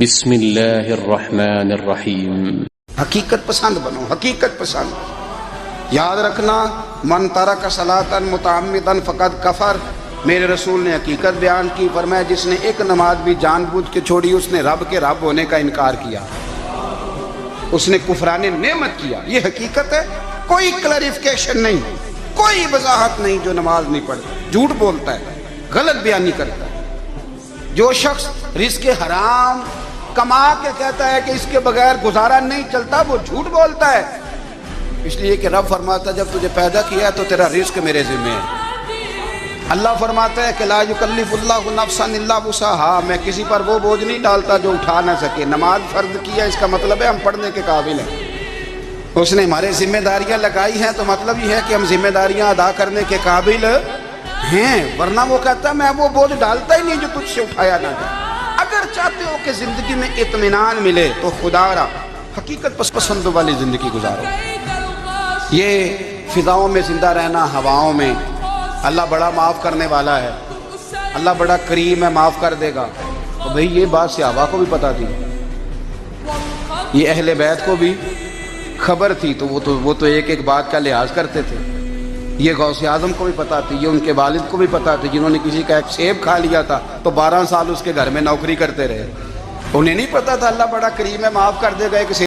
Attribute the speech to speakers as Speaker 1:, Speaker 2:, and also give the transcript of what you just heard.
Speaker 1: بسم اللہ الرحمن الرحیم۔
Speaker 2: حقیقت پسند بنو، حقیقت پسند۔ یاد رکھنا، من ترک صلاۃ متعمدا فقد کفر، میرے رسول نے حقیقت بیان کی، فرمایا جس نے ایک نماز بھی جان بوجھ کے چھوڑی اس نے رب کے رب ہونے کا انکار کیا، اس نے کفران نعمت کیا۔ یہ حقیقت ہے، کوئی کلیریفیکیشن نہیں، کوئی وضاحت نہیں۔ جو نماز نہیں پڑھتا جھوٹ بولتا ہے، غلط بیانی کرتا ہے۔ جو شخص رزق حرام کما کے کہتا ہے کہ اس کے بغیر گزارا نہیں چلتا، وہ جھوٹ بولتا ہے۔ اس لیے کہ رب فرماتا ہے جب تجھے پیدا کیا تو تیرا رزق میرے ذمہ ہے۔ اللہ فرماتا ہے کہ لا یکلف اللہ نفسا الا وسعہا، میں کسی پر وہ بوجھ نہیں ڈالتا جو اٹھا نہ سکے۔ نماز فرض کیا، اس کا مطلب ہے ہم پڑھنے کے قابل ہیں۔ اس نے ہمارے ذمہ داریاں لگائی ہیں تو مطلب یہ ہے کہ ہم ذمہ داریاں ادا کرنے کے قابل ہیں، ورنہ وہ کہتا ہے میں وہ بوجھ ڈالتا ہی نہیں جو تجھ سے اٹھایا نہ جائے۔ اگر چاہتے ہو کہ زندگی میں اطمینان ملے تو خدا را حقیقت پسند والی زندگی گزارو۔ یہ فضاؤں میں زندہ رہنا، ہواؤں میں، اللہ بڑا معاف کرنے والا ہے، اللہ بڑا کریم ہے، معاف کر دے گا۔ تو بھئی یہ بات صحابہ کو بھی پتا تھی، یہ اہل بیت کو بھی خبر تھی، تو وہ تو ایک ایک بات کا لحاظ کرتے تھے۔ یہ غوث اعظم کو بھی پتا تھی، یہ ان کے والد کو بھی پتا تھی، جنہوں نے کسی کا ایک سیب کھا لیا تھا تو 12 سال اس کے گھر میں نوکری کرتے رہے۔ انہیں نہیں پتا تھا اللہ بڑا کریم ہے، معاف کر دے گا۔ ایک